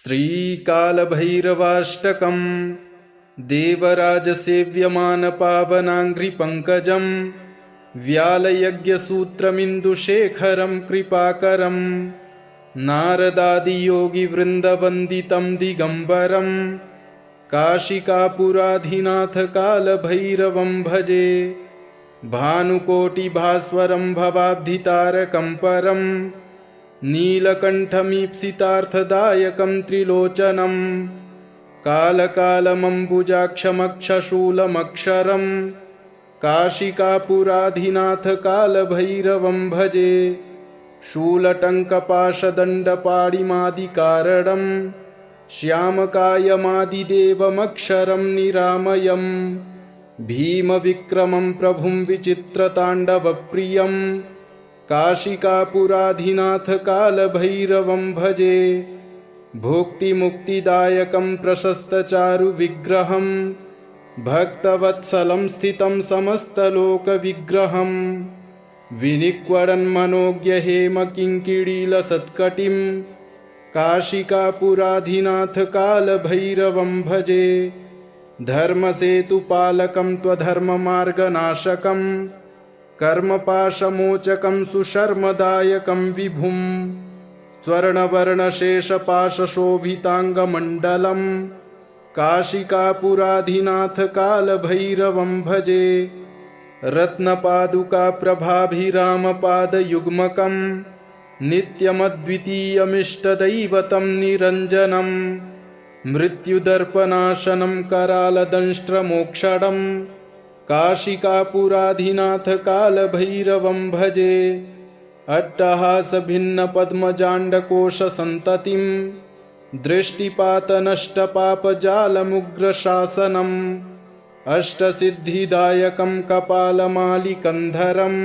श्रीकालभैरवाष्टकम् देवराजसेव्यमानपावनाङ्घ्रिपङ्कजं व्यालयज्ञसूत्रमिन्दुशेखरं कृपाकरं नारदादियोगिवृन्दवन्दितं दिगम्बरं काशिकापुराधिनाथकालभैरवं भजे। भानुकोटिभास्वरं भवाब्धितारकं परं नीलकण्ठमीप्सितार्थदायकं त्रिलोचनं कालकालमम्बुजाक्षमक्षशूलमक्षरं काशिकापुराधिनाथकालभैरवं भजे। शूलटङ्कपाशदण्डपाणिमादिकारणं श्यामकायमादिदेवमक्षरं निरामयं भीमविक्रमं प्रभुं विचित्रताण्डवप्रियं काशिकापुराधिनाथकालभैरवं भजे। भुक्तिमुक्तिदायकं प्रशस्तचारुविग्रहं भक्तवत्सलं स्थितं समस्तलोकविग्रहं विनिक्वडन्मनोज्ञहेमकिङ्किणीलसत्कटिं काशिकापुराधिनाथकालभैरवं भजे। धर्मसेतुपालकं त्वधर्ममार्गनाशकं कर्मपाशमोचकं सुशर्मदायकं विभुं स्वर्णवर्णशेषपाशशोभिताङ्गमण्डलं काशिकापुराधिनाथकालभैरवं भजे। रत्नपादुकाप्रभाभिरामपादयुग्मकं नित्यमद्वितीयमिष्टदैवतं निरञ्जनं मृत्युदर्पनाशनं करालदंष्ट्रमोक्षणं काशिकापुराधिनाथकालभैरवं भजे। अट्टहासभिन्नपद्मजाण्डकोशसन्ततिं दृष्टिपातनष्टपापजालमुग्रशासनम् अष्टसिद्धिदायकं कपालमालिकन्धरं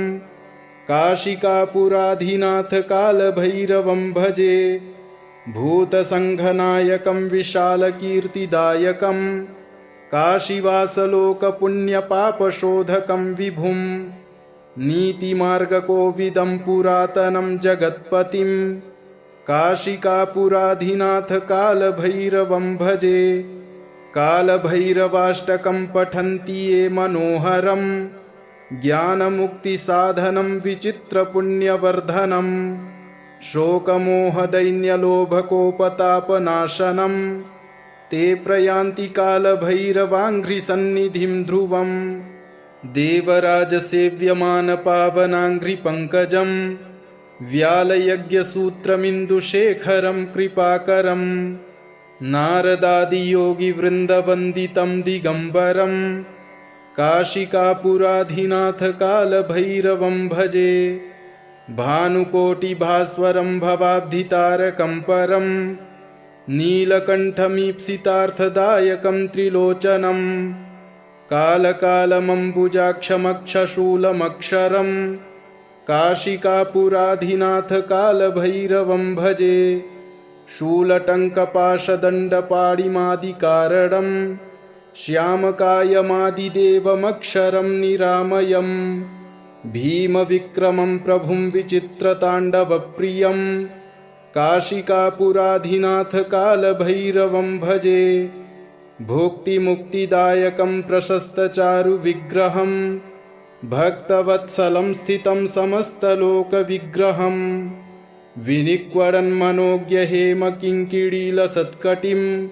काशिकापुराधिनाथकालभैरवं भजे। भूतसङ्घनायकं विशालकीर्तिदायकं काशीवासलोकपुण्यपापशोधकं विभुं नीतिमार्गकोविदं पुरातनं जगत्पतिं काशिकापुराधिनाथकालभैरवं भजे। कालभैरवाष्टकं पठन्ति ये मनोहरं ज्ञानमुक्तिसाधनं विचित्रपुण्यवर्धनं शोकमोहदैन्यलोभकोपतापनाशनं ते प्रयान्ति कालभैरवाङ्घ्रिसन्निधिं ध्रुवम्। देवराजसेव्यमानपावनाङ्घ्रिपङ्कजं व्यालयज्ञसूत्रमिन्दुशेखरं कृपाकरं नारदादियोगिवृन्दवन्दितं दिगम्बरं काशिकापुराधिनाथकालभैरवं भजे। भानुकोटिभास्वरं भवाब्धितारकं परं नीलकण्ठमीप्सितार्थदायकं त्रिलोचनं कालकालमम्बुजाक्षमक्षशूलमक्षरं काशिकापुराधिनाथकालभैरवं भजे। शूलटङ्कपाशदण्डपाणिमादिकारणं श्यामकायमादिदेवमक्षरं निरामयं भीमविक्रमं प्रभुं विचित्रताण्डवप्रियं काशिकापुराधिनाथकालभैरवं भजे। भुक्तिमुक्तिदायकं प्रशस्तचारुविग्रहं भक्तवत्सलं स्थितं समस्तलोकविग्रहं विनिक्वडन्मनोज्ञहेमकिङ्किणीलसत्कटिं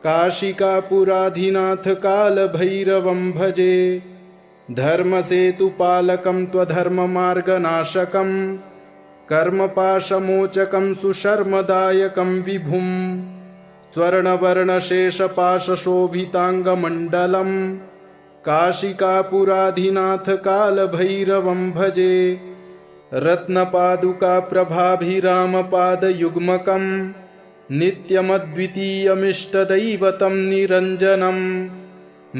काशिकापुराधिनाथकालभैरवं भजे। धर्मसेतुपालकं त्वधर्ममार्गनाशकं कर्मपाशमोचकं सुशर्मदायकं विभुं स्वर्णवर्णशेषपाशशोभिताङ्गमण्डलं काशिकापुराधिनाथकालभैरवं भजे। रत्नपादुकाप्रभाभिरामपादयुग्मकं नित्यमद्वितीयमिष्टदैवतं निरञ्जनं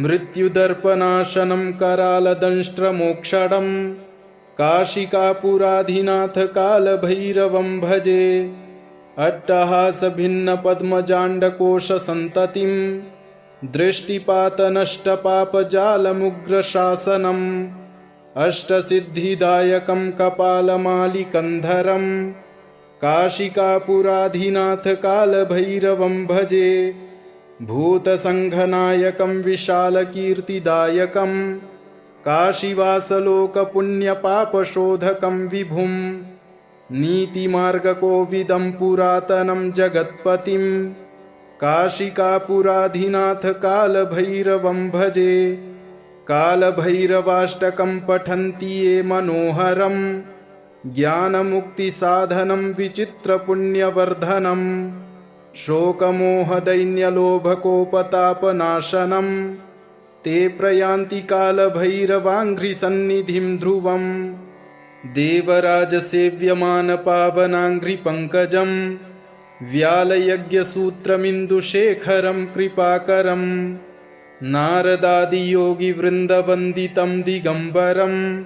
मृत्युदर्पनाशनं करालदंष्ट्रमोक्षणं काशिकापुराधिनाथकालभैरवं भजे। अट्टहासभिन्नपद्मजाण्डकोशसन्ततिं दृष्टिपातनष्टपापजालमुग्रशासनम् अष्टसिद्धिदायकं कपालमालिकन्धरं काशिकापुराधिनाथ कालभैरवं भजे। भूतसङ्घनायकं विशालकीर्तिदायकं काशीवासलोकपुण्यपापशोधकं विभुं। नीतिमार्गकोविदं पुरातनं जगत्पतिं काशिकापुराधिनाथ कालभैरवं भजे। कालभैरवाष्टकं पठन्ति ये मनोहरं ज्ञानमुक्तिसाधनं विचित्रपुण्यवर्धनं। शोकमोहदैन्यलोभकोपतापनाशनं ते प्रयान्ति कालभैरवाङ्घ्रिसन्निधिं ध्रुवम्। देवराजसेव्यमानपावनाङ्घ्रिपङ्कजं व्यालयज्ञसूत्रमिन्दुशेखरं कृपाकरं। नारदादियोगिवृन्दवन्दितं दिगम्बरं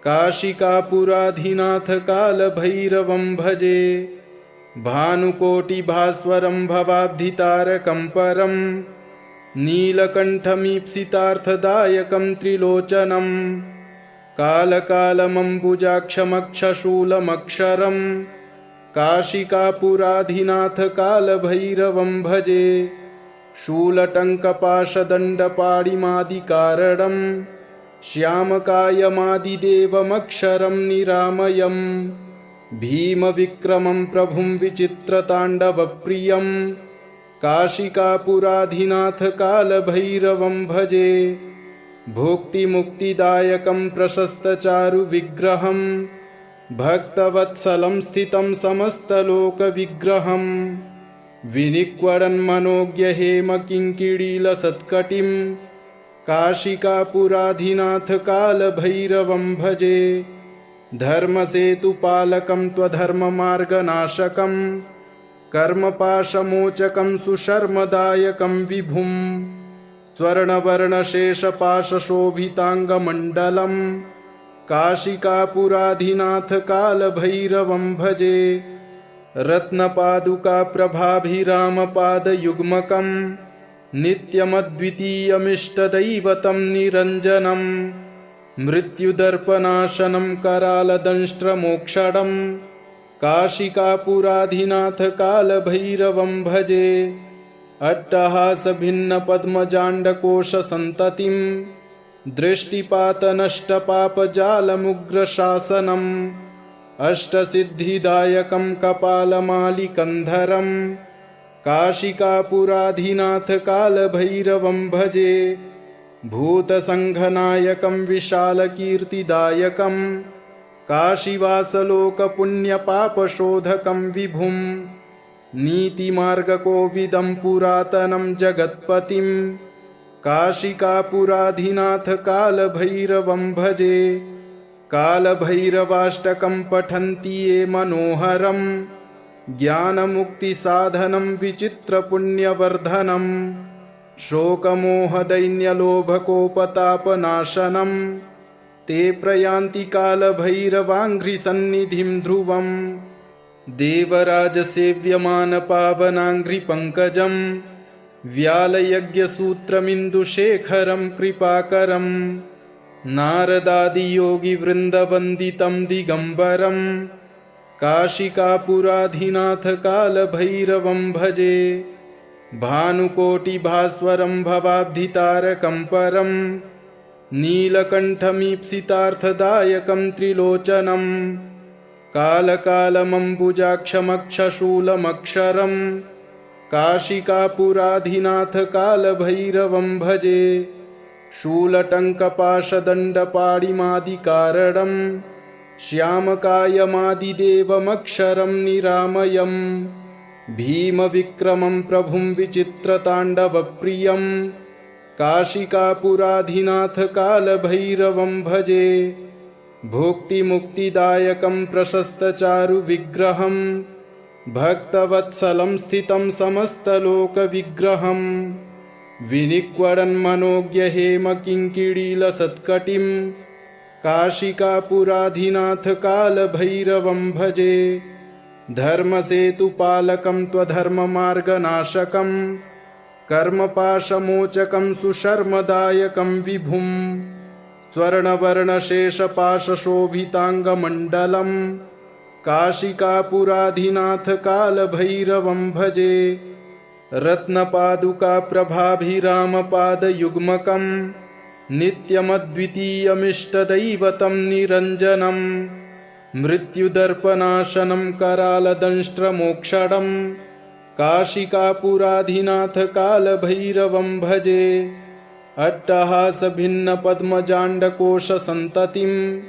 काशिकापुराधिनाथ कालभैरवं भजे। भानुकोटिभास्वरं भवाब्धितारकं परं नीलकण्ठमीप्सितार्थदायकं त्रिलोचनं। कालकालमम्बुजाक्षमक्षशूलमक्षरं काशिकापुराधिनाथ कालभैरवं भजे। शूलटङ्कपाशदण्डपाणिमादिकारणं श्यामकायमादिदेवमक्षरं निरामयम्। भीमविक्रमं प्रभुं विचित्रताण्डवप्रियं काशिकापुराधिनाथ कालभैरवं भजे। भुक्तिमुक्तिदायकं प्रशस्तचारुविग्रहं भक्तवत्सलं स्थितं समस्तलोकविग्रहं। विनिक्वडन्मनोज्ञहेमकिङ्किणीलसत्कटिं काशिकापुराधिनाथ कालभैरवं भजे। धर्मसेतुपालकं त्वधर्ममार्गनाशकं कर्मपाशमोचकं सुशर्मदायकं विभुं। स्वर्णवर्णशेषपाशशोभिताङ्गमण्डलं काशिकापुराधिनाथ कालभैरवं भजे। रत्नपादुकाप्रभाभिरामपादयुग्मकं नित्यमद्वितीयमिष्टदैवतं निरञ्जनं। मृत्युदर्पनाशनं करालदंष्ट्रमोक्षणं काशिकापुराधिनाथ कालभैरवं भजे। अट्टहासभिन्नपद्मजाण्डकोशसन्ततिं दृष्टिपातनष्टपापजालमुग्रशासनम्। अष्टसिद्धिदायकं कपालमालिकन्धरं काशिकापुराधिनाथ कालभैरवं भजे। भूतसङ्घनायकं विशालकीर्तिदायकं काशीवासलोकपुण्यपापशोधकं विभुं। नीतिमार्गकोविदं पुरातनं जगत्पतिं काशिकापुराधिनाथ कालभैरवं भजे। कालभैरवाष्टकं पठन्ति ये मनोहरं ज्ञानमुक्तिसाधनं विचित्रपुण्यवर्धनं। शोकमोहदैन्यलोभकोपतापनाशनं ते प्रयान्ति कालभैरवाङ्घ्रिसन्निधिं ध्रुवम्। देवराजसेव्यमानपावनाङ्घ्रिपङ्कजं व्यालयज्ञसूत्रमिन्दुशेखरं कृपाकरं। नारदादियोगिवृन्दवन्दितं दिगम्बरं काशिकापुराधिनाथ कालभैरवं भजे। भानुकोटिभास्वरं भवाब्धितारकं परं नीलकण्ठमीप्सितार्थदायकं त्रिलोचनं। कालकालमम्बुजाक्षमक्षशूलमक्षरं काशिकापुराधिनाथ कालभैरवं भजे। शूलटङ्कपाशदण्डपाणिमादिकारणं श्यामकायमादिदेवमक्षरं निरामयम्। भीमविक्रमं प्रभुं विचित्रताण्डवप्रियं काशिकापुराधिनाथ कालभैरवं भजे। भुक्तिमुक्तिदायकं प्रशस्तचारुविग्रहं भक्तवत्सलं स्थितं समस्तलोकविग्रहं। विनिक्वडन्मनोज्ञहेमकिङ्किणीलसत्कटिं काशिकापुराधिनाथ कालभैरवं भजे। धर्मसेतुपालकं त्वधर्ममार्गनाशकं कर्मपाशमोचकं सुशर्मदायकं विभुं। स्वर्णवर्णशेषपाशशोभिताङ्गमण्डलं काशिकापुराधिनाथ कालभैरवं भजे। रत्नपादुकाप्रभाभिरामपादयुग्मकं नित्यमद्वितीयमिष्टदैवतं निरञ्जनं। मृत्युदर्पनाशनं करालदंष्ट्रमोक्षणं काशिकापुराधिनाथ कालभैरवं भजे। अट्टहासभिन्नपद्मजाण्डकोशसन्ततिं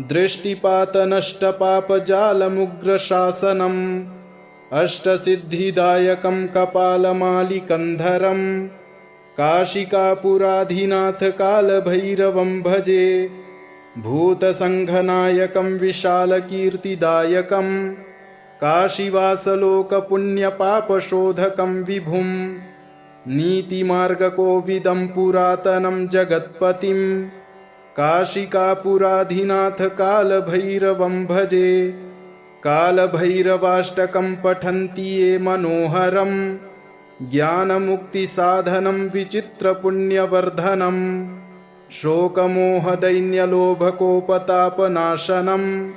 दृष्टिपातनष्टपापजालमुग्रशासनम् अष्टसिद्धिदायकं कपालमालिकन्धरं काशिकापुराधिनाथ कालभैरवं भजे। भूतसङ्घनायकं विशालकीर्तिदायकं काशीवासलोकपुण्यपापशोधकं विभुं। नीतिमार्गकोविदं पुरातनं जगत्पतिं काशिकापुराधिनाथ कालभैरवं भजे। कालभैरवाष्टकं पठन्ति ये मनोहरं ज्ञानमुक्तिसाधनं विचित्रपुण्यवर्धनं। शोकमोहदैन्यलोभकोपतापनाशनं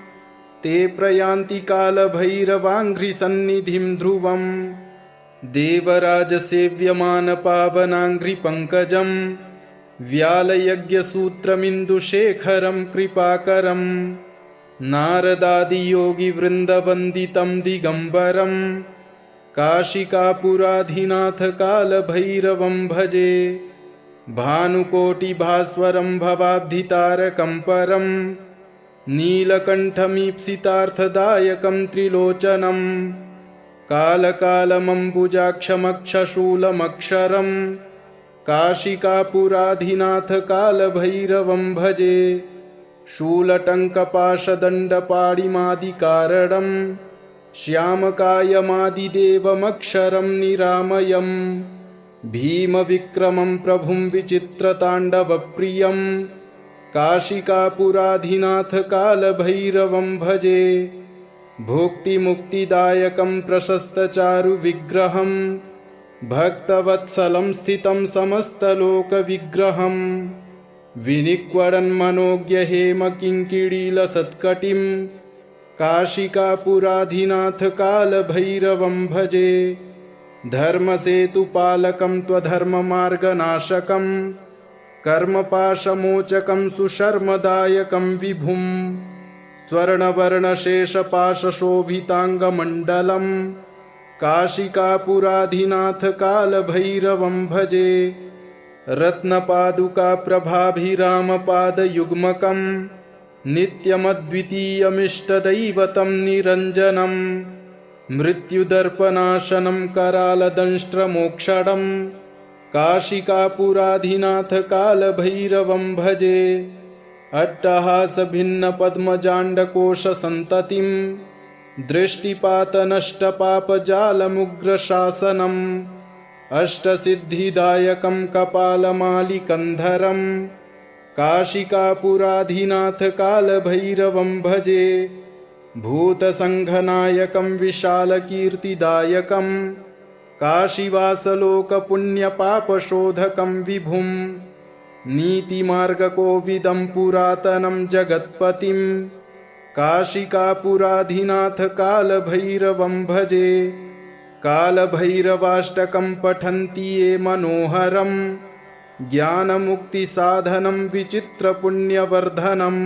ते प्रयान्ति कालभैरवाङ्घ्रिसन्निधिं ध्रुवम्। देवराजसेव्यमानपावनाङ्घ्रिपङ्कजं व्यालयज्ञसूत्रमिन्दुशेखरं कृपाकरं नारदादियोगिवृन्दवन्दितं दिगम्बरं काशिकापुराधिनाथ कालभैरवं भजे। भानुकोटिभास्वरं भवाब्धितारकं परं नीलकण्ठमीप्सितार्थदायकं त्रिलोचनं कालकालमम्बुजाक्षमक्षशूलमक्षरं काशिकापुराधिनाथ कालभैरवं भजे। शूलटङ्कपाशदण्डपाणिमादिकारणं श्यामकायमादिदेवमक्षरं निरामयं भीमविक्रमं प्रभुं विचित्रताण्डवप्रियं काशिकापुराधिनाथ कालभैरवं भजे। भुक्तिमुक्तिदायकं प्रशस्तचारुविग्रहं भक्तवत्सलं स्थितं समस्तलोकविग्रहं विनिक्वडन्मनोज्ञहेमकिङ्किणीलसत्कटिं काशिकापुराधिनाथ कालभैरवं भजे। धर्मसेतुपालकं त्वधर्ममार्गनाशकं कर्मपाशमोचकं सुशर्मदायकं विभुं। स्वर्णवर्णशेषपाशशोभिताङ्गमण्डलं काशिकापुराधिनाथ कालभैरवं भजे। रत्नपादुकाप्रभाभिरामपादयुग्मकं नित्यमद्वितीयमिष्टदैवतं निरञ्जनं। मृत्युदर्पनाशनं करालदंष्ट्रमोक्षणं काशिकापुराधिनाथ कालभैरवं भजे। अट्टहासभिन्नपद्मजाण्डकोशसन्ततिं दृष्टिपातनष्टपापजालमुग्रशासनम् अष्टसिद्धिदायकं कपालमालिकन्धरं काशिकापुराधिनाथ कालभैरवं भजे। भूतसङ्घनायकं विशालकीर्तिदायकं काशीवासलोकपुण्यपापशोधकं विभुं। नीतिमार्गकोविदं पुरातनं जगत्पतिं काशिकापुराधिनाथ कालभैरवं भजे। कालभैरवाष्टकं पठन्ति ये मनोहरं ज्ञानमुक्तिसाधनं विचित्रपुण्यवर्धनं।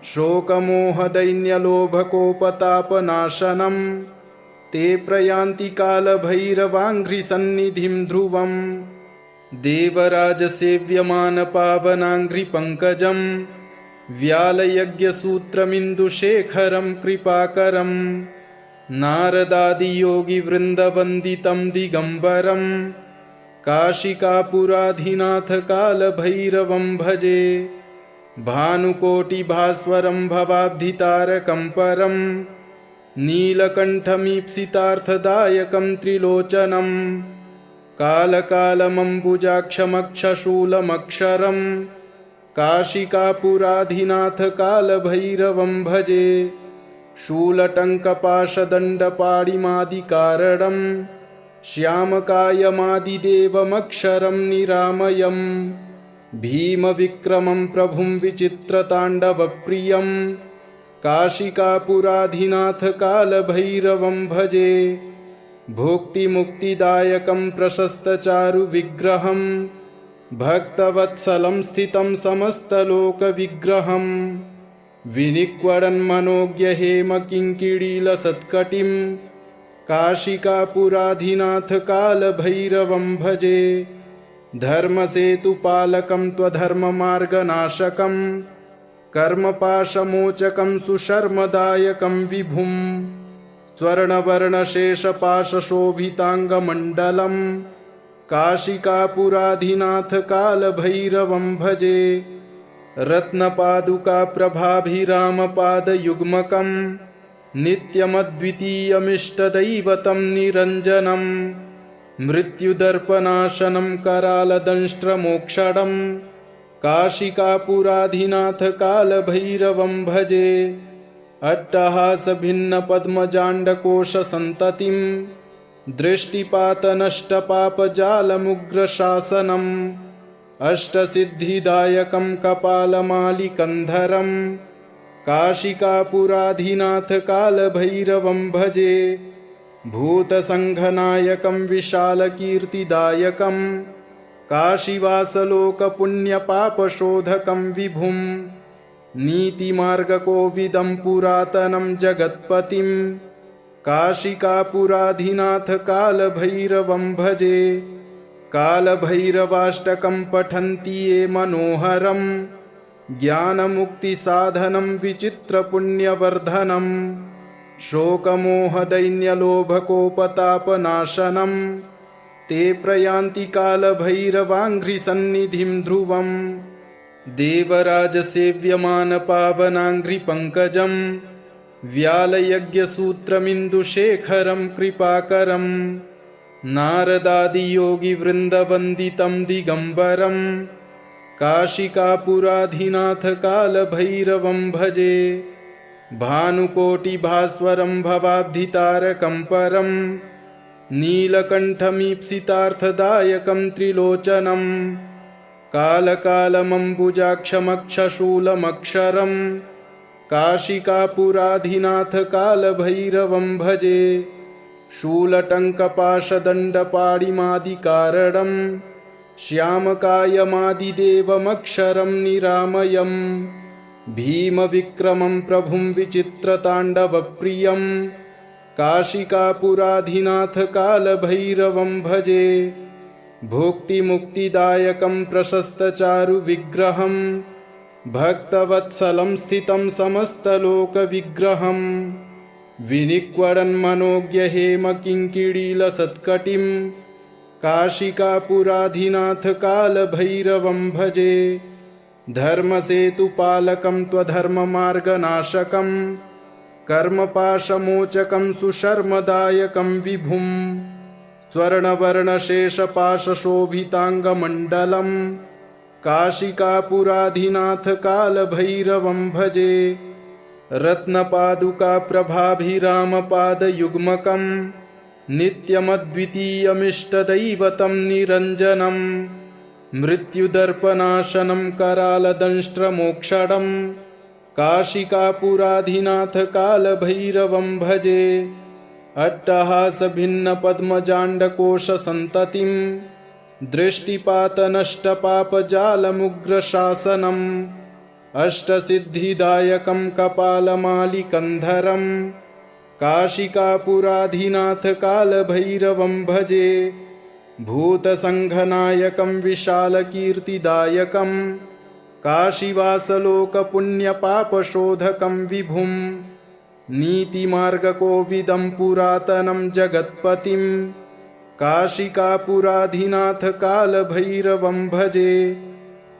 शोकमोहदैन्यलोभकोपतापनाशनं ते प्रयान्ति कालभैरवाङ्घ्रिसन्निधिं ध्रुवम्। देवराजसेव्यमानपावनाङ्घ्रिपङ्कजं व्यालयज्ञसूत्रमिन्दुशेखरं कृपाकरं नारदादियोगिवृन्दवन्दितं दिगम्बरं काशिकापुराधिनाथ कालभैरवं भजे। भानुकोटिभास्वरं भवाब्धितारकं परं नीलकण्ठमीप्सितार्थदायकं त्रिलोचनं कालकालमम्बुजाक्षमक्षशूलमक्षरं काशिकापुराधिनाथ कालभैरवं भजे। शूलटङ्कपाशदण्डपाणिमादिकारणं श्यामकायमादिदेवमक्षरं निरामयं भीमविक्रमं प्रभुं विचित्रताण्डवप्रियं काशिकापुराधिनाथ कालभैरवं भजे। भुक्तिमुक्तिदायकं प्रशस्तचारुविग्रहं भक्तवत्सलं स्थितं समस्तलोकविग्रहं विनिक्वडन्मनोज्ञहेमकिङ्किणीलसत्कटिं काशिकापुराधिनाथ कालभैरवं भजे। धर्मसेतुपालकं त्वधर्ममार्गनाशकं कर्मपाशमोचकं सुशर्मदायकं विभुं स्वर्णवर्णशेषपाशशोभिताङ्गमण्डलं काशिकापुराधिनाथ कालभैरवं भजे। रत्नपादुकाप्रभाभिरामपादयुग्मकं नित्यमद्वितीयमिष्टदैवतं निरञ्जनं मृत्युदर्पनाशनं करालदंष्ट्रमोक्षणं काशिकापुराधिनाथ कालभैरवं भजे। अट्टहासभिन्नपद्मजाण्डकोशसन्ततिं दृष्टिपातनष्टपापजालमुग्रशासनम् अष्टसिद्धिदायकं कपालमालिकन्धरं काशिकापुराधिनाथ कालभैरवं भजे। भूतसङ्घनायकं विशालकीर्तिदायकं काशीवासलोकपुण्यपापशोधकं विभुं नीतिमार्गकोविदं पुरातनं जगत्पतिं काशिकापुराधिनाथ कालभैरवं भजे। कालभैरवाष्टकं पठन्ति ये मनोहरं ज्ञानमुक्तिसाधनं विचित्रपुण्यवर्धनं शोकमोहदैन्यलोभकोपतापनाशनं ते प्रयान्ति कालभैरवाङ्घ्रिसन्निधिं ध्रुवम्। देवराजसेव्यमानपावनाङ्घ्रिपङ्कजं व्यालयज्ञसूत्रमिन्दुशेखरं कृपाकरं नारदादियोगिवृन्दवन्दितं दिगम्बरं काशिकापुराधिनाथ कालभैरवं भजे। भानुकोटिभास्वरं भवाब्धितारकं परं नीलकण्ठमीप्सितार्थदायकं त्रिलोचनं कालकालमम्बुजाक्षमक्षशूलमक्षरं काशिकापुराधिनाथ कालभैरवं भजे। शूलटङ्कपाशदण्डपाणिमादिकारणं श्यामकायमादिदेवमक्षरं निरामयं भीमविक्रमं प्रभुं विचित्रताण्डवप्रियं काशिकापुराधिनाथ कालभैरवं भजे। भुक्तिमुक्तिदायकं प्रशस्तचारुविग्रहं भक्तवत्सलं स्थितं समस्तलोकविग्रहं विनिक्वडन्मनोज्ञहेमकिङ्किणीलसत्कटिं काशिकापुराधिनाथ कालभैरवं भजे। धर्मसेतुपालकं त्वधर्ममार्गनाशकं कर्मपाशमोचकं सुशर्मदायकं विभुं स्वर्णवर्णशेषपाशशोभिताङ्गमण्डलं काशिकापुराधिनाथ कालभैरवं भजे। रत्नपादुकाप्रभाभिरामपादयुग्मकं नित्यमद्वितीयमिष्टदैवतं निरञ्जनं मृत्युदर्पनाशनं करालदंष्ट्रमोक्षणं काशिकापुराधिनाथ कालभैरवं भजे। अट्टहासभिन्नपद्मजाण्डकोशसन्ततिं दृष्टिपातनष्टपापजालमुग्रशासनम् अष्टसिद्धिदायकं कपालमालिकन्धरं काशिकापुराधिनाथ कालभैरवं भजे। भूतसङ्घनायकं विशालकीर्तिदायकं काशीवासलोकपुण्यपापशोधकं विभुं नीतिमार्गकोविदं पुरातनं जगत्पतिं काशिकापुराधिनाथ कालभैरवं भजे।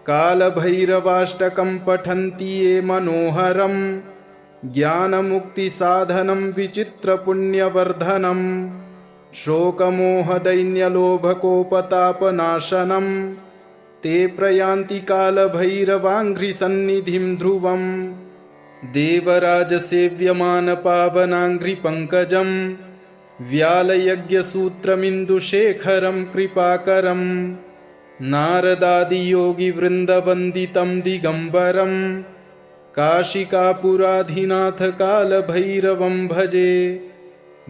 कालभैरवाष्टकं पठन्ति ये मनोहरं ज्ञानमुक्तिसाधनं विचित्रपुण्यवर्धनं शोकमोहदैन्यलोभकोपतापनाशनं ते प्रयान्ति कालभैरवाङ्घ्रिसन्निधिं ध्रुवम्। देवराजसेव्यमानपावनाङ्घ्रिपङ्कजं व्यालयज्ञसूत्रमिन्दुशेखरं कृपाकरं नारदादियोगिवृन्दवन्दितं दिगम्बरं काशिकापुराधिनाथ कालभैरवं भजे।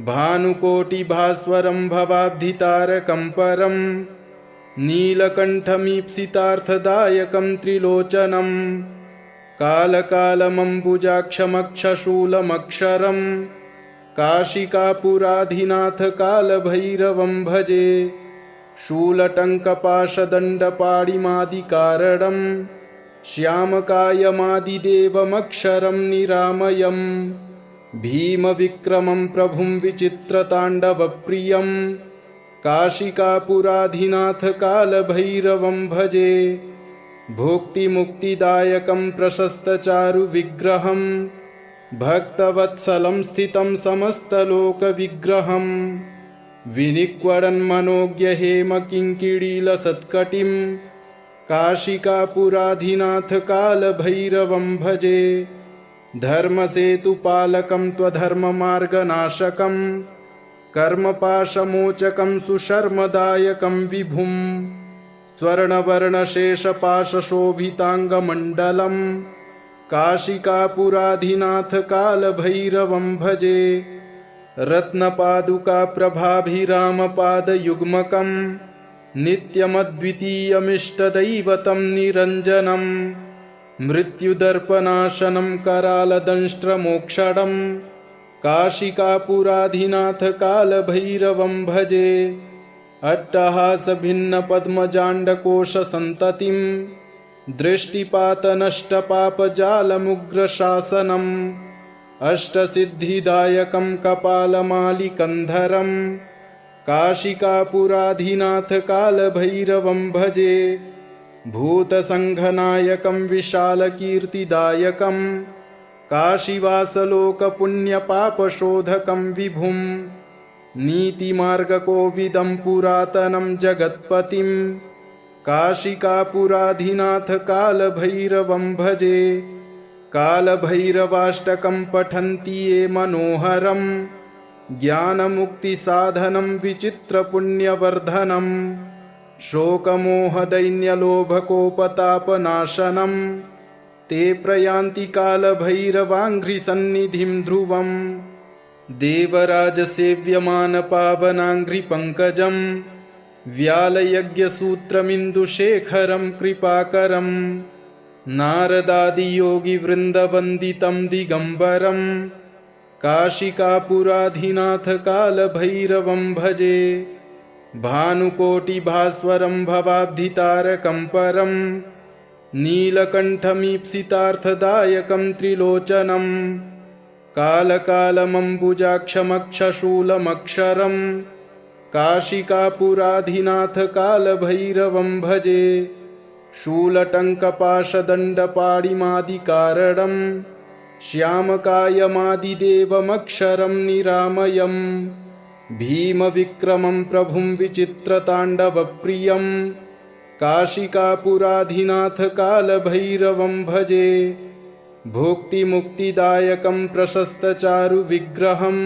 भानुकोटिभास्वरं भवाब्धितारकं परं नीलकण्ठमीप्सितार्थदायकं त्रिलोचनं कालकालमम्बुजाक्षमक्षशूलमक्षरं काशिकापुराधिनाथ कालभैरवं भजे। शूलटङ्कपाशदण्डपाणिमादिकारणं श्यामकायमादिदेवमक्षरं निरामयं भीमविक्रमं प्रभुं विचित्रताण्डवप्रियं काशिकापुराधिनाथ कालभैरवं भजे। भुक्तिमुक्तिदायकं प्रशस्तचारुविग्रहं भक्तवत्सलं स्थितं समस्तलोकविग्रहं विनिक्वडन्मनोज्ञहेमकिङ्किणीलसत्कटिं काशिकापुराधिनाथ कालभैरवं भजे। धर्मसेतुपालकं त्वधर्ममार्गनाशकं कर्मपाशमोचकं सुशर्मदायकं विभुं स्वर्णवर्णशेषपाशशोभिताङ्गमण्डलं काशिकापुराधिनाथ कालभैरवं भजे। रत्नपादुकाप्रभाभिरामपादयुग्मकं नित्यमद्वितीयमिष्टदैवतं निरञ्जनं मृत्युदर्पनाशनं करालदंष्ट्रमोक्षणं काशिकापुराधिनाथ कालभैरवं भजे। अट्टहासभिन्नपद्मजाण्डकोशसन्ततिं दृष्टिपातनष्टपापजालमुग्रशासनम् अष्टसिद्धिदायकं कपालमालिकन्धरं काशिकापुराधिनाथ कालभैरवं भजे। भूतसङ्घनायकं विशालकीर्तिदायकं काशीवासलोकपुण्यपापशोधकं विभुं नीतिमार्गकोविदं पुरातनं जगत्पतिं काशिकापुराधिनाथ कालभैरवं भजे। कालभैरवाष्टकं पठन्ति ये मनोहरं ज्ञानमुक्तिसाधनं विचित्रपुण्यवर्धनं शोकमोहदैन्यलोभकोपतापनाशनं ते प्रयान्ति कालभैरवाङ्घ्रिसन्निधिं ध्रुवं देवराजसेव्यमानपावनाङ्घ्रिपङ्कजं व्यालयज्ञसूत्रमिन्दुशेखरं कृपाकरं नारदादियोगिवृन्दवन्दितं दिगम्बरं काशिकापुराधिनाथ कालभैरवं भजे। भानुकोटिभास्वरं भवाब्धितारकं परं नीलकण्ठमीप्सितार्थदायकं त्रिलोचनं कालकालमम्बुजाक्षमक्षशूलमक्षरं काशिकापुराधिनाथ कालभैरवं भजे। शूलटङ्कपाशदण्डपाणिमादिकारणं श्यामकायमादिदेवमक्षरं निरामयं भीमविक्रमं प्रभुं विचित्रताण्डवप्रियं काशिकापुराधिनाथ कालभैरवं भजे। भुक्तिमुक्तिदायकं प्रशस्तचारुविग्रहं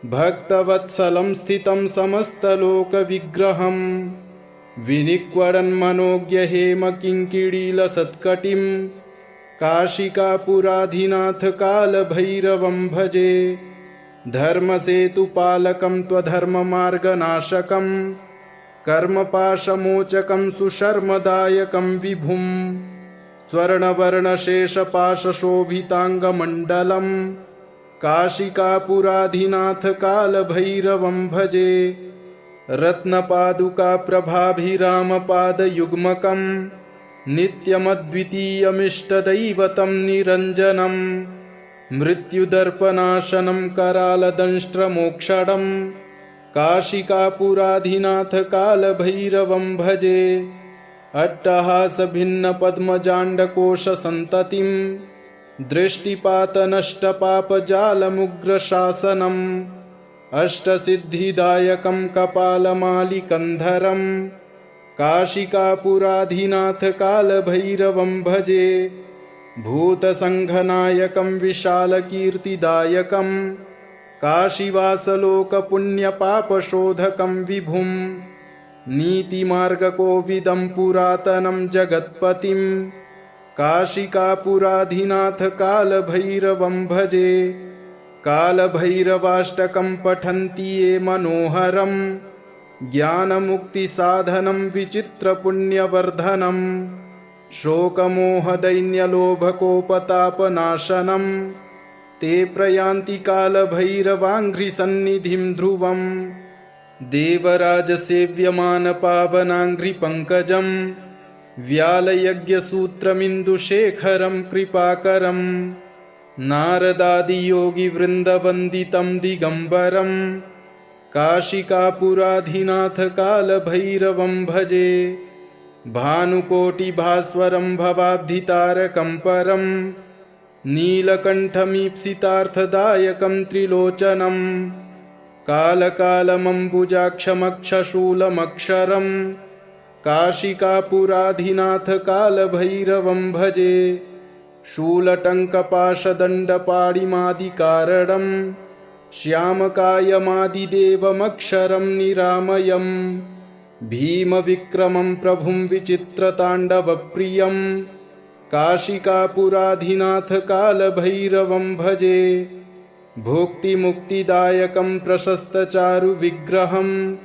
भक्तवत्सलं स्थितं समस्तलोकविग्रहं विनिक्वडन्मनोज्ञहेमकिङ्किणीलसत्कटिं काशिकापुराधिनाथ कालभैरवं भजे। धर्मसेतुपालकं त्वधर्ममार्गनाशकं कर्मपाशमोचकं सुशर्मदायकं विभुं स्वर्णवर्णशेषपाशशोभिताङ्गमण्डलं काशिकापुराधिनाथ कालभैरवं भजे। रत्नपादुकाप्रभाभिरामपादयुग्मकं नित्यमद्वितीयमिष्टदैवतं निरञ्जनं मृत्युदर्पनाशनं करालदंष्ट्रमोक्षणं काशिकापुराधिनाथ कालभैरवं भजे। अट्टहासभिन्नपद्मजाण्डकोशसन्ततिं दृष्टिपातनष्टपापजालमुग्रशासनम् अष्टसिद्धिदायकं कपालमालिकन्धरं काशिकापुराधिनाथ कालभैरवं भजे। भूतसङ्घनायकं विशालकीर्तिदायकं काशीवासलोकपुण्यपापशोधकं विभुं नीतिमार्गकोविदं पुरातनं जगत्पतिं काशिकापुराधिनाथ कालभैरवं भजे। कालभैरवाष्टकं पठन्ति ये मनोहरं ज्ञानमुक्तिसाधनं विचित्रपुण्यवर्धनं शोकमोहदैन्यलोभकोपतापनाशनं ते प्रयान्ति कालभैरवाङ्घ्रिसन्निधिं ध्रुवम्। देवराजसेव्यमानपावनाङ्घ्रिपङ्कजं व्यालयज्ञसूत्रमिन्दुशेखरं कृपाकरं नारदादियोगिवृन्दवन्दितं दिगम्बरं काशिकापुराधिनाथ कालभैरवं भजे। भानुकोटिभास्वरं भवाब्धितारकं परं नीलकण्ठमीप्सितार्थदायकं त्रिलोचनं कालकालमम्बुजाक्षमक्षशूलमक्षरं काशिकापुराधिनाथ कालभैरवं भजे। शूलटङ्कपाशदण्डपाणिमादिकारणं श्यामकायमादिदेवमक्षरं निरामयं भीमविक्रमं प्रभुं विचित्रताण्डवप्रियं काशिकापुराधिनाथ कालभैरवं भजे। भुक्तिमुक्तिदायकं प्रशस्तचारुविग्रहं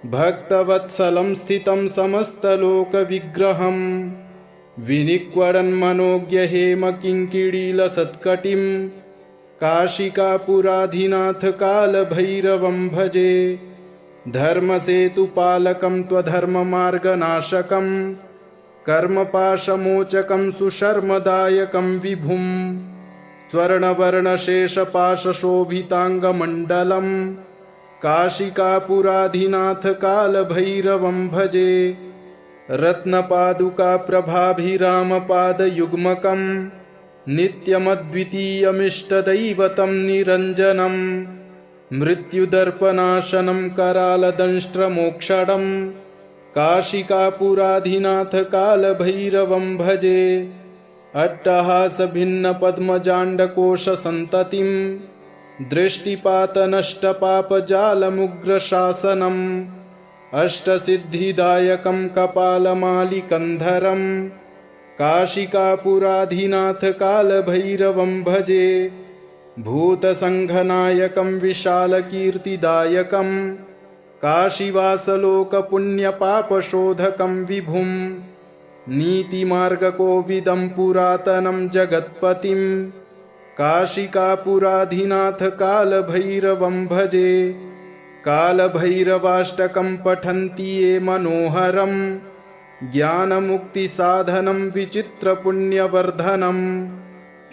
भक्तवत्सलं स्थितं समस्तलोकविग्रहं विनिक्वडन्मनोज्ञहेमकिङ्किणीलसत्कटिं काशिकापुराधिनाथ कालभैरवं भजे। धर्मसेतुपालकं त्वधर्ममार्गनाशकं कर्मपाशमोचकं सुशर्मदायकं विभुं स्वर्णवर्णशेषपाशशोभिताङ्गमण्डलं काशिकापुराधिनाथ कालभैरवं भजे। रत्नपादुकाप्रभाभिरामपादयुग्मकं नित्यमद्वितीयमिष्टदैवतं निरञ्जनं मृत्युदर्पनाशनं करालदंष्ट्रमोक्षणं काशिकापुराधिनाथ कालभैरवं भजे। अट्टहासभिन्नपद्मजाण्डकोशसन्ततिं दृष्टिपातनष्टपापजालमुग्रशासनम् अष्टसिद्धिदायकं कपालमालिकन्धरं काशिकापुराधिनाथ कालभैरवं भजे। भूतसङ्घनायकं विशालकीर्तिदायकं काशीवासलोकपुण्यपापशोधकं विभुं नीतिमार्गकोविदं पुरातनं जगत्पतिं काशिकापुराधिनाथ कालभैरवं भजे। कालभैरवाष्टकं पठन्ति ये मनोहरं ज्ञानमुक्तिसाधनं विचित्रपुण्यवर्धनं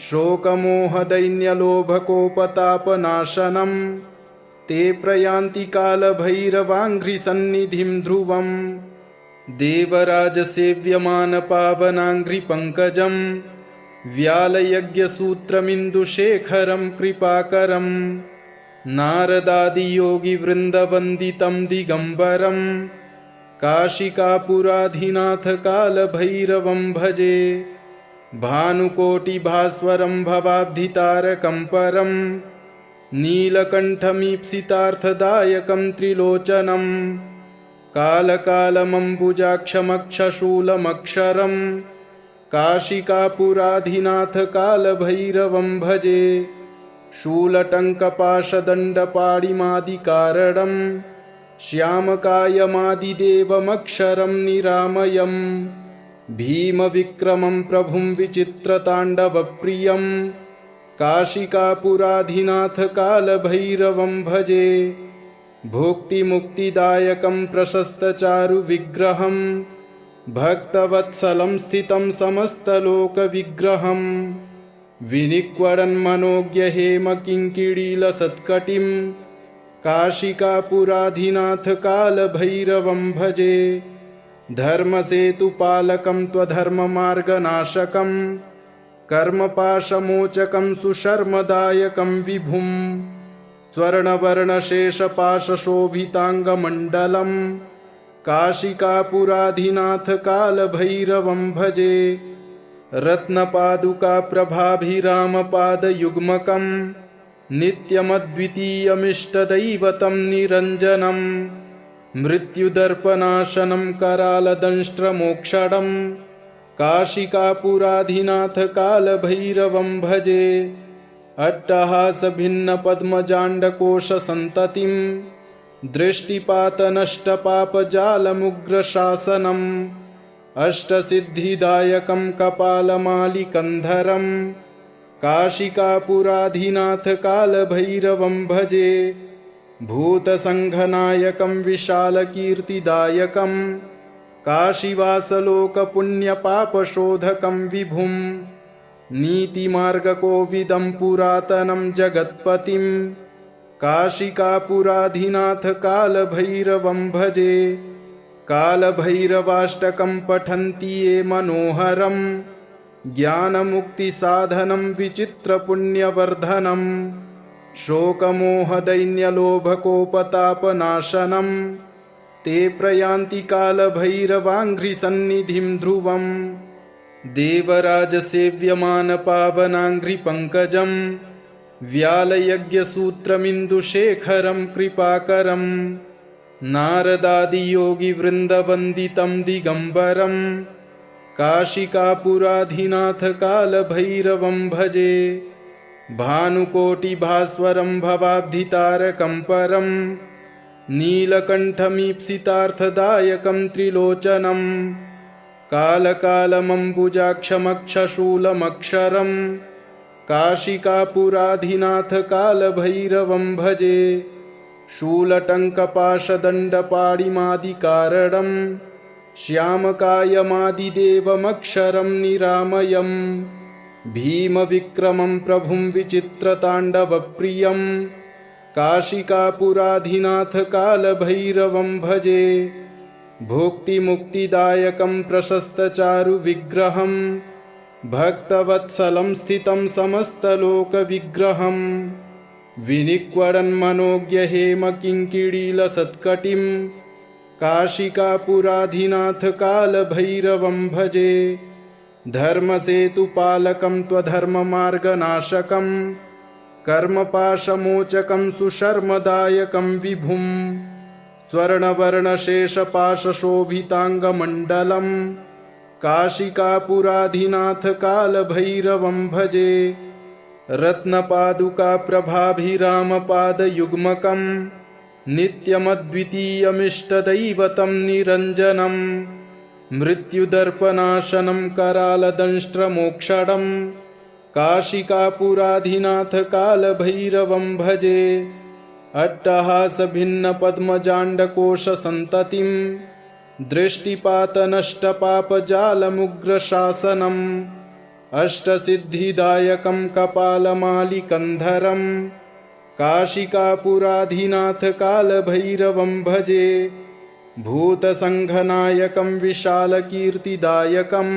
शोकमोहदैन्यलोभकोपतापनाशनं ते प्रयान्ति कालभैरवाङ्घ्रिसन्निधिं ध्रुवम्। देवराजसेव्यमानपावनाङ्घ्रिपङ्कजं व्यालयज्ञसूत्रमिन्दुशेखरं कृपाकरं नारदादियोगिवृन्दवन्दितं दिगम्बरं काशिकापुराधिनाथ कालभैरवं भजे। भानुकोटिभास्वरं भवाब्धितारकं परं नीलकण्ठमीप्सितार्थदायकं त्रिलोचनं कालकालमम्बुजाक्षमक्षशूलमक्षरं काशिकापुराधिनाथ कालभैरवं भजे। शूलटङ्कपाशदण्डपाणिमादिकारणं श्यामकायमादिदेवमक्षरं निरामयं भीमविक्रमं प्रभुं विचित्रताण्डवप्रियं काशिकापुराधिनाथ कालभैरवं भजे। भुक्तिमुक्तिदायकं प्रशस्तचारुविग्रहं भक्तवत्सलं स्थितं समस्तलोकविग्रहं विनिक्वडन्मनोज्ञहेमकिङ्किणीलसत्कटिं काशिकापुराधिनाथ कालभैरवं भजे। धर्मसेतुपालकं त्वधर्ममार्गनाशकं कर्मपाशमोचकं सुशर्मदायकं विभुं स्वर्णवर्णशेषपाशशोभिताङ्गमण्डलं काशिकापुराधिनाथ कालभैरवं भजे। रत्नपादुकाप्रभाभिरामपादयुग्मकं नित्यमद्वितीयमिष्टदैवतं निरञ्जनं मृत्युदर्पनाशनं करालदंष्ट्रमोक्षणं काशिकापुराधिनाथ कालभैरवं भजे। अट्टहासभिन्नपद्मजाण्डकोशसन्ततिं दृष्टिपातनष्टपापजालमुग्रशासनम् अष्टसिद्धिदायकं कपालमालिकन्धरं काशिकापुराधिनाथ कालभैरवं भजे। भूतसङ्घनायकं विशालकीर्तिदायकं काशीवासलोकपुण्यपापशोधकं विभुं नीतिमार्गकोविदं पुरातनं जगत्पतिं काशिकापुराधिनाथ कालभैरवं भजे। कालभैरवाष्टकं पठन्ति ये मनोहरं ज्ञानमुक्तिसाधनं विचित्रपुण्यवर्धनं शोकमोहदैन्यलोभकोपतापनाशनं ते प्रयान्ति कालभैरवाङ्घ्रिसन्निधिं ध्रुवम्। देवराजसेव्यमानपावनाङ्घ्रिपङ्कजं व्यालयज्ञसूत्रमिन्दुशेखरं कृपाकरं नारदादियोगिवृन्दवन्दितं दिगम्बरं काशिकापुराधिनाथ कालभैरवं भजे। भानुकोटिभास्वरं भवाब्धितारकं परं नीलकण्ठमीप्सितार्थदायकं त्रिलोचनं कालकालमम्बुजाक्षमक्षशूलमक्षरं काशिकापुराधिनाथ कालभैरवं भजे। शूलटङ्कपाशदण्डपाणिमादिकारणं श्यामकायमादिदेवमक्षरं निरामयं भीमविक्रमं प्रभुं विचित्रताण्डवप्रियं काशिकापुराधिनाथ कालभैरवं भजे। भुक्तिमुक्तिदायकं प्रशस्तचारुविग्रहं भक्तवत्सलं स्थितं समस्तलोकविग्रहं विनिक्वडन्मनोज्ञहेमकिङ्किणीलसत्कटिं काशिकापुराधिनाथ कालभैरवं भजे। धर्मसेतुपालकं त्वधर्ममार्गनाशकं कर्मपाशमोचकं सुशर्मदायकं विभुं स्वर्णवर्णशेषपाशशोभिताङ्गमण्डलं काशिकापुराधिनाथ कालभैरवं भजे। रत्नपादुकाप्रभाभिरामपादयुग्मकं नित्यमद्वितीयमिष्टदैवतं निरञ्जनं मृत्युदर्पनाशनं करालदंष्ट्रमोक्षणं काशिकापुराधिनाथ कालभैरवं भजे। अट्टहासभिन्नपद्मजाण्डकोशसन्ततिं दृष्टिपातनष्टपापजालमुग्रशासनम् अष्टसिद्धिदायकं कपालमालिकन्धरं काशिकापुराधिनाथ कालभैरवं भजे। भूतसङ्घनायकं विशालकीर्तिदायकं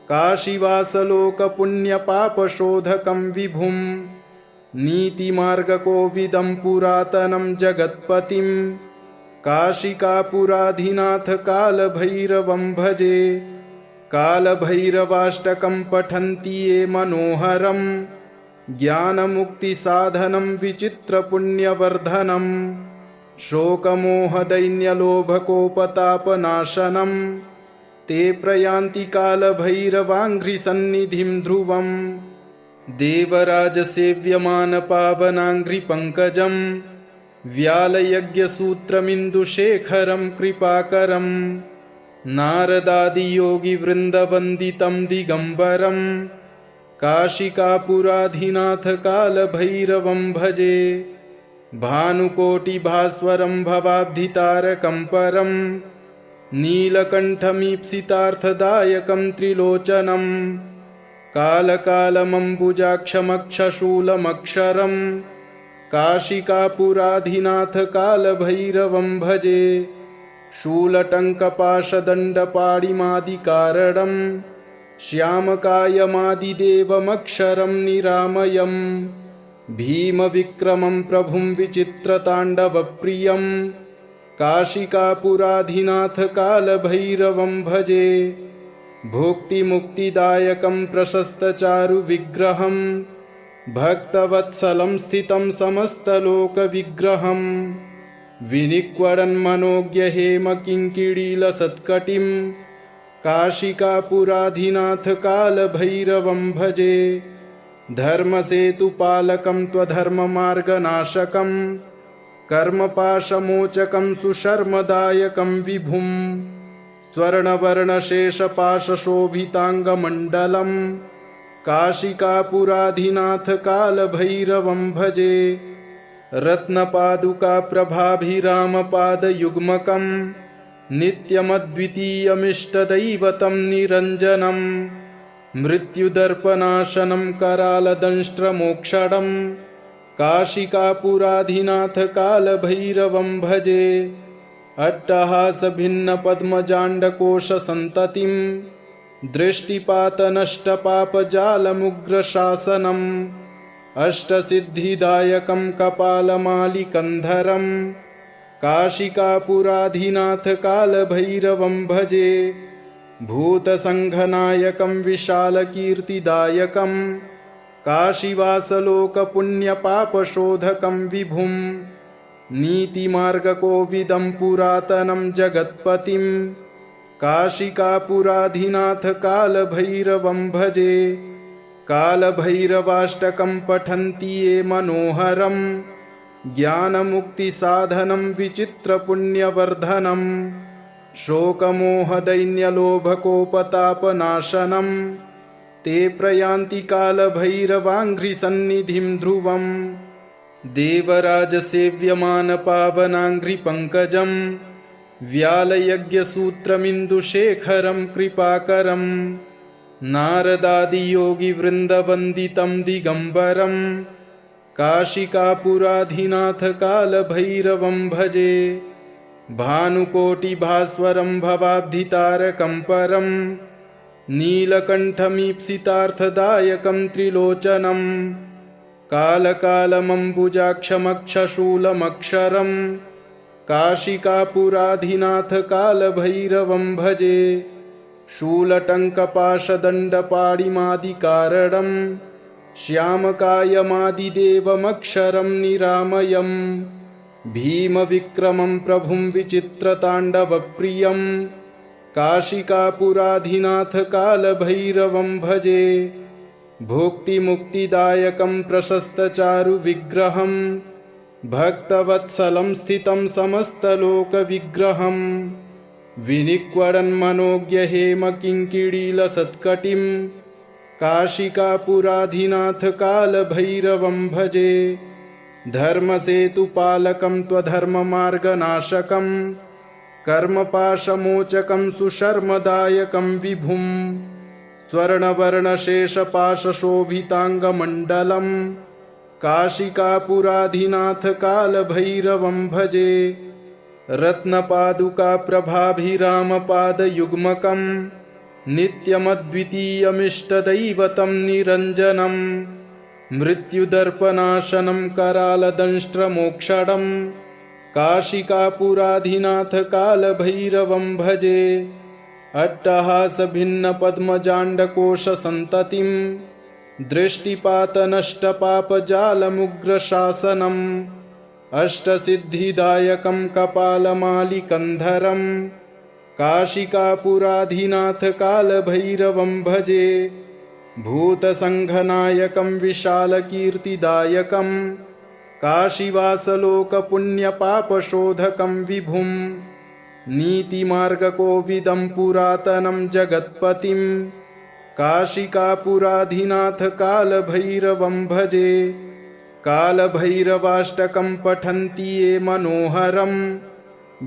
काशीवासलोकपुण्यपापशोधकं विभुं नीतिमार्गकोविदं पुरातनं जगत्पतिं काशिकापुराधिनाथ कालभैरवं भजे। कालभैरवाष्टकं पठन्ति ये मनोहरं ज्ञानमुक्तिसाधनं विचित्रपुण्यवर्धनं शोकमोहदैन्यलोभकोपतापनाशनं ते प्रयान्ति कालभैरवाङ्घ्रिसन्निधिं ध्रुवम्। देवराजसेव्यमानपावनाङ्घ्रिपङ्कजं व्यालयज्ञसूत्रमिन्दुशेखरं कृपाकरं नारदादियोगिवृन्दवन्दितं दिगम्बरं काशिकापुराधिनाथ कालभैरवं भजे। भानुकोटिभास्वरं भवाब्धितारकं परं नीलकण्ठमीप्सितार्थदायकं त्रिलोचनं कालकालमम्बुजाक्षमक्षशूलमक्षरं काशिकापुराधिनाथ कालभैरवं भजे। शूलटङ्कपाशदण्डपाणिमादिकारणं श्यामकायमादिदेवमक्षरं निरामयं भीमविक्रमं प्रभुं विचित्रताण्डवप्रियं काशिकापुराधिनाथ कालभैरवं भजे। भुक्तिमुक्तिदायकं प्रशस्तचारुविग्रहं भक्तवत्सलं स्थितं समस्तलोकविग्रहं विनिक्वडन्मनोज्ञहेमकिङ्किणीलसत्कटिं काशिकापुराधिनाथ कालभैरवं भजे। धर्मसेतुपालकं त्वधर्ममार्गनाशकं कर्मपाशमोचकं सुशर्मदायकं विभुं स्वर्णवर्णशेषपाशशोभिताङ्गमण्डलं काशिकापुराधिनाथ कालभैरवं भजे। रत्नपादुकाप्रभाभिरामपादयुग्मकं नित्यमद्वितीयमिष्टदैवतं निरञ्जनं मृत्युदर्पनाशनं करालदंष्ट्रमोक्षणं काशिकापुराधिनाथ कालभैरवं भजे। अट्टहासभिन्नपद्मजाण्डकोशसन्ततिं दृष्टिपातनष्टपापजालमुग्रशासनम् अष्टसिद्धिदायकं कपालमालिकन्धरं काशिकापुराधिनाथ कालभैरवं भजे। भूतसङ्घनायकं विशालकीर्तिदायकं काशीवासलोकपुण्यपापशोधकं विभुं नीतिमार्गकोविदं पुरातनं जगत्पतिं काशिकापुराधिनाथ कालभैरवं भजे। कालभैरवाष्टकं पठन्ति ये मनोहरं ज्ञानमुक्तिसाधनं विचित्रपुण्यवर्धनं शोकमोहदैन्यलोभकोपतापनाशनं ते प्रयान्ति कालभैरवाङ्घ्रिसन्निधिं ध्रुवं देवराजसेव्यमानपावनाङ्घ्रिपङ्कजं व्यालयज्ञसूत्रमिन्दुशेखरं कृपाकरं नारदादियोगिवृन्दवन्दितं दिगम्बरं काशिकापुराधिनाथ कालभैरवं भजे। भानुकोटिभास्वरं भवाब्धितारकं परं नीलकण्ठमीप्सितार्थदायकं त्रिलोचनं कालकालमम्बुजाक्षमक्षशूलमक्षरं काशिकापुराधिनाथ कालभैरवं भजे। शूलटङ्कपाशदण्डपाणिमादिकारणं श्यामकायमादिदेवमक्षरं निरामयं भीमविक्रमं प्रभुं विचित्रताण्डवप्रियं काशिकापुराधिनाथ कालभैरवं भजे। भुक्तिमुक्तिदायकं प्रशस्तचारुविग्रहं भक्तवत्सलं स्थितं समस्तलोकविग्रहं विनिक्वडन्मनोज्ञहेमकिङ्किणीलसत्कटिं काशिकापुराधिनाथ कालभैरवं भजे। धर्मसेतुपालकं त्वधर्ममार्गनाशकं कर्मपाशमोचकं सुशर्मदायकं विभुं स्वर्णवर्णशेषपाशशोभिताङ्गमण्डलं काशिकापुराधिनाथ कालभैरवं भजे। रत्नपादुकाप्रभाभिरामपादयुग्मकं नित्यमद्वितीयमिष्टदैवतं निरञ्जनं मृत्युदर्पनाशनं करालदंष्ट्रमोक्षणं काशिकापुराधिनाथ कालभैरवं भजे। अट्टहासभिन्नपद्मजाण्डकोशसन्ततिं दृष्टिपातनष्टपापजालमुग्रशासनम् अष्टसिद्धिदायकं कपालमालिकन्धरं काशिकापुराधिनाथ कालभैरवं भजे। भूतसङ्घनायकं विशालकीर्तिदायकं काशीवासलोकपुण्यपापशोधकं विभुं नीतिमार्गकोविदं पुरातनं जगत्पतिं काशिकापुराधिनाथ कालभैरवं भजे। कालभैरवाष्टकं पठन्ति ये मनोहरं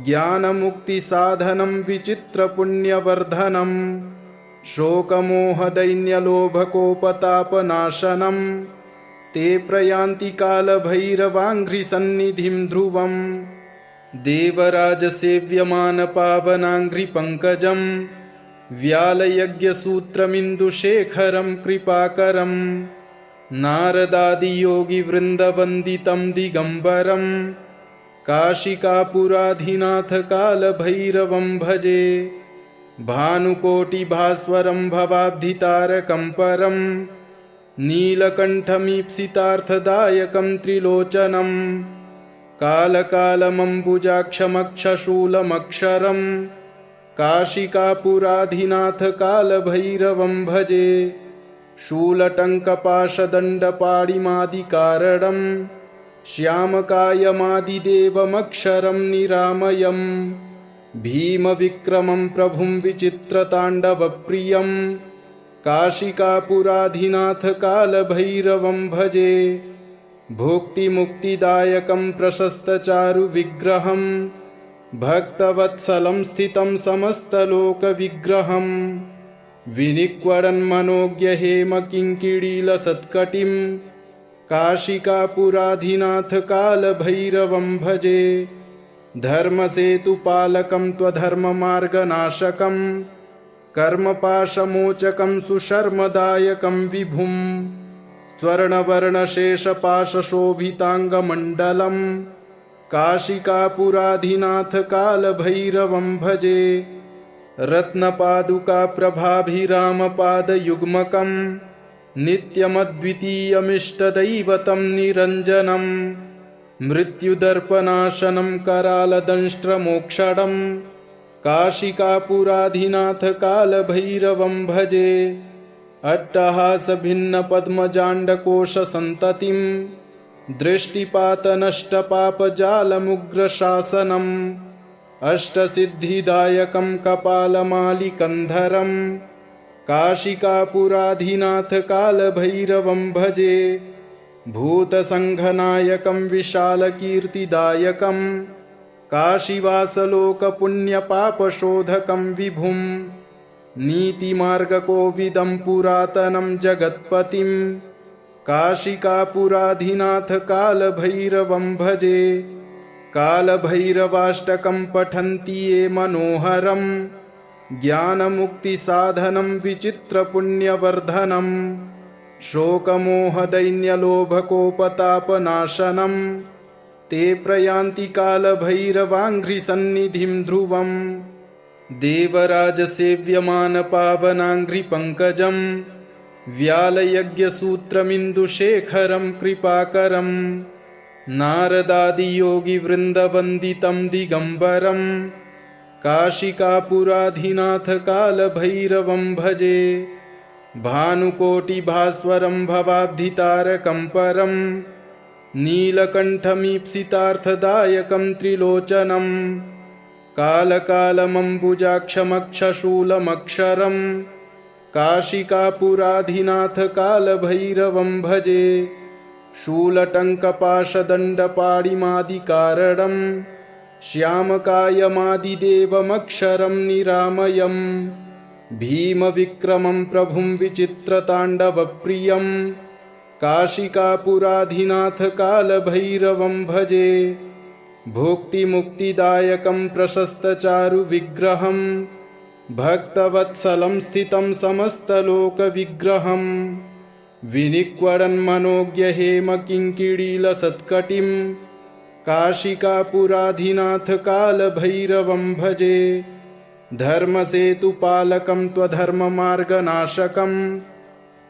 ज्ञानमुक्तिसाधनं विचित्रपुण्यवर्धनं शोकमोहदैन्यलोभकोपतापनाशनं ते प्रयान्ति कालभैरवाङ्घ्रिसन्निधिं ध्रुवं देवराजसेव्यमानपावनाङ्घ्रिपङ्कजं व्यालयज्ञसूत्रमिन्दुशेखरं कृपाकरं नारदादियोगिवृन्दवन्दितं दिगम्बरं काशिकापुराधिनाथ कालभैरवं भजे। भानुकोटिभास्वरं भवाब्धितारकं परं नीलकण्ठमीप्सितार्थदायकं त्रिलोचनं कालकालमम्बुजाक्षमक्षशूलमक्षरं काशिकापुराधिनाथ कालभैरवं भजे। शूलटङ्कपाशदण्डपाणिमादिकारणं श्यामकायमादिदेवमक्षरं निरामयम्। भीमविक्रमं प्रभुं विचित्रताण्डवप्रियं काशिकापुराधिनाथ कालभैरवं भजे। भुक्तिमुक्तिदायकं प्रशस्तचारुविग्रहं भक्तवत्सलं स्थितं समस्तलोकविग्रहं। विनिक्वडन्मनोज्ञहेमकिङ्किणीलसत्कटिं काशिकापुराधिनाथ कालभैरवं भजे। धर्मसेतुपालकं त्वधर्ममार्गनाशकं कर्मपाशमोचकं सुशर्मदायकं विभुं। स्वर्णवर्णशेषपाशशोभिताङ्गमण्डलं काशिकापुराधिनाथ कालभैरवं भजे। रत्नपादुकाप्रभाभिरामपादयुग्मकं नित्यमद्वितीयमिष्टदैवतं निरञ्जनं। मृत्युदर्पनाशनं करालदंष्ट्रमोक्षणं काशिकापुराधिनाथ कालभैरवं भजे। अट्टहासभिन्नपद्मजाण्डकोशसन्ततिं दृष्टिपातनष्टपापजालमुग्रशासनम्। अष्टसिद्धिदायकं कपालमालिकन्धरं काशिकापुराधिनाथ कालभैरवं भजे। भूतसङ्घनायकं विशालकीर्तिदायकं काशीवासलोकपुण्यपापशोधकं विभुं। नीतिमार्गकोविदं पुरातनं जगत्पतिं काशिकापुराधिनाथ कालभैरवं भजे। कालभैरवाष्टकं पठन्ति ये मनोहरं ज्ञानमुक्तिसाधनं विचित्रपुण्यवर्धनं। शोकमोहदैन्यलोभकोपतापनाशनं ते प्रयान्ति कालभैरवाङ्घ्रिसन्निधिं ध्रुवम्। देवराजसेव्यमानपावनाङ्घ्रिपङ्कजं व्यालयज्ञसूत्रमिन्दुशेखरं कृपाकरं। नारदादियोगिवृन्दवन्दितं दिगम्बरं काशिकापुराधिनाथ कालभैरवं भजे। भानुकोटिभास्वरं भवाब्धितारकं परं नीलकण्ठमीप्सितार्थदायकं त्रिलोचनं। कालकालमम्बुजाक्षमक्षशूलमक्षरं काशिकापुराधिनाथ कालभैरवं भजे। शूलटङ्कपाशदण्डपाणिमादिकारणं श्यामकायमादिदेवमक्षरं निरामयम्। भीमविक्रमं प्रभुं विचित्रताण्डवप्रियं काशिकापुराधिनाथ कालभैरवं भजे। भुक्तिमुक्तिदायकं प्रशस्तचारुविग्रहं भक्तवत्सलं स्थितं समस्तलोकविग्रहं। विनिक्वडन्मनोज्ञहेमकिङ्किणीलसत्कटिं काशिकापुराधिनाथ कालभैरवं भजे। धर्मसेतुपालकं त्वधर्ममार्गनाशकं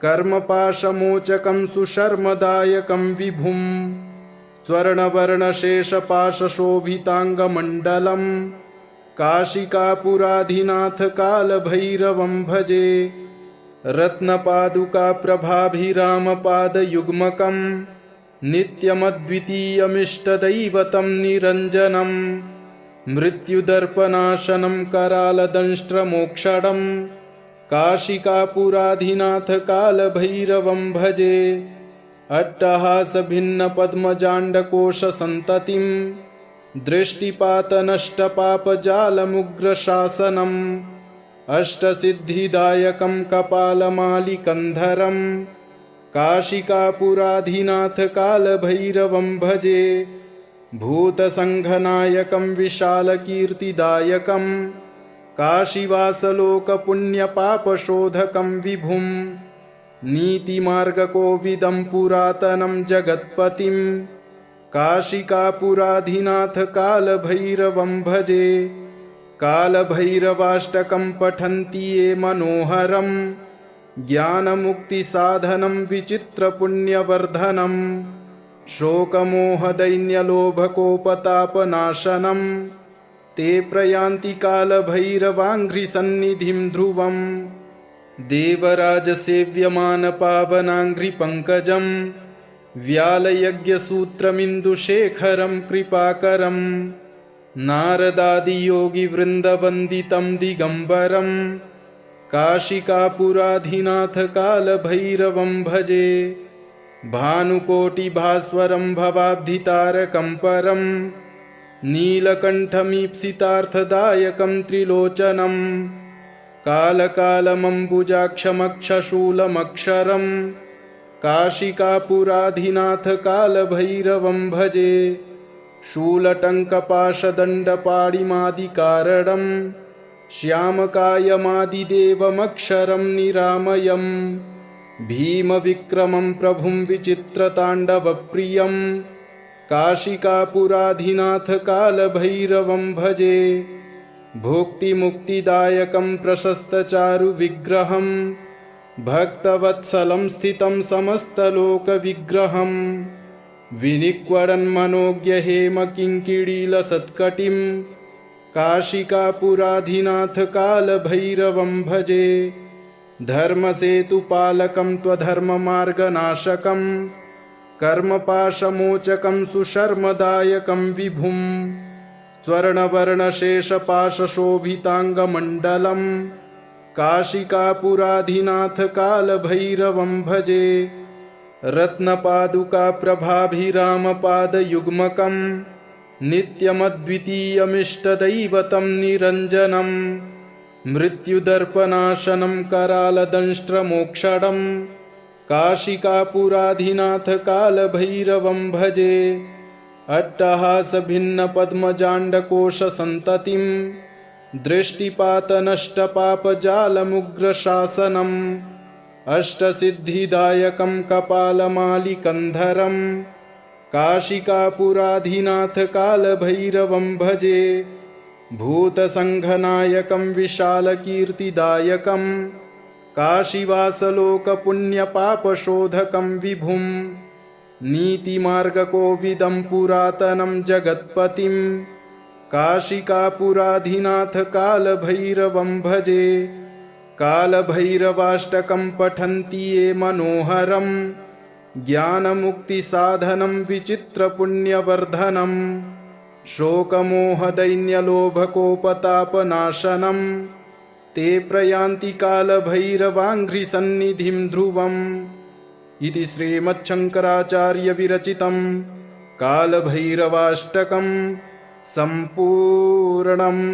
कर्मपाशमोचकं सुशर्मदायकं विभुं। स्वर्णवर्णशेषपाशशोभिताङ्गमण्डलं काशिकापुराधिनाथ कालभैरवं भजे। रत्नपादुकाप्रभाभिरामपादयुग्मकं नित्यमद्वितीयमिष्टदैवतं निरञ्जनं। मृत्युदर्पनाशनं करालदंष्ट्रमोक्षणं काशिकापुराधिनाथ कालभैरवं भजे। अट्टहासभिन्नपद्मजाण्डकोशसन्ततिं दृष्टिपातनष्टपापजालमुग्रशासनम्। अष्टसिद्धिदायकं कपालमालिकन्धरं काशिकापुराधिनाथ कालभैरवं भजे। भूतसङ्घनायकं विशालकीर्तिदायकं काशीवासलोकपुण्यपापशोधकं विभुं। नीतिमार्गकोविदं पुरातनं जगत्पतिं काशिकापुराधिनाथ कालभैरवं भजे। कालभैरवाष्टकं पठन्ति ये मनोहरं ज्ञानमुक्तिसाधनं विचित्रपुण्यवर्धनं। शोकमोहदैन्यलोभकोपतापनाशनं ते प्रयान्ति कालभैरवाङ्घ्रिसन्निधिं ध्रुवम् देवराजसेव्यमानपावनाङ्घ्रिपङ्कजं व्यालयज्ञसूत्रमिन्दुशेखरं कृपाकरं नारदादियोगिवृन्दवन्दितं दिगम्बरं काशिकापुराधिनाथकालभैरवं भजे भानुकोटिभास्वरं भवाब्धितारकं परं नीलकण्ठमीप्सितार्थदायकं त्रिलोचनं कालकालमम्बुजाक्षमक्षशूलमक्षरं काशिकापुराधिनाथकालभैरवं भजे शूलटङ्कपाशदण्डपाणिमादिकारणं श्यामकायमादिदेवमक्षरं निरामयं भीमविक्रमं प्रभुं विचित्रताण्डवप्रियं काशिकापुराधिनाथकालभैरवं भजे भुक्तिमुक्तिदायकं प्रशस्तचारुविग्रहं भक्तवत्सलं स्थितं समस्तलोकविग्रहं विनिक्वडन्मनोज्ञहेमकिङ्किणीलसत्कटिं काशिकापुराधिनाथकालभैरवं भजे धर्मसेतुपालकं त्वधर्ममार्गनाशकं कर्मपाशमोचकं सुशर्मदायकं विभुं स्वर्णवर्णशेषपाशशोभिताङ्गमण्डलं काशिकापुराधिनाथकालभैरवं भजे रत्नपादुकाप्रभाभिरामपादयुग्मकं नित्यमद्वितीयमिष्टदैवतं निरञ्जनं मृत्युदर्पनाशनं करालदंष्ट्रमोक्षणं काशिकापुराधिनाथकालभैरवं भजे अट्टहासभिन्नपद्मजाण्डकोशसन्ततिं दृष्टिपातनष्टपापजालमुग्रशासनम् अष्टसिद्धिदायकं कपालमालिकन्धरं काशिकापुराधिनाथकालभैरवं भजे भूतसङ्घनायकं विशालकीर्तिदायकं काशीवासलोकपुण्यपापशोधकं विभुं नीतिमार्गकोविदं पुरातनं जगत्पतिं काशिकापुराधिनाथकालभैरवं भजे कालभैरवाष्टकं पठन्ति ये मनोहरं ज्ञानमुक्तिसाधनं विचित्रपुण्यवर्धनं शोकमोहदैन्यलोभकोपतापनाशनं ते प्रयान्ति कालभैरवाङ्घ्रिसन्निधिं ध्रुवम् इति श्रीमच्छङ्कराचार्यविरचितं कालभैरवाष्टकं सम्पूर्णम्।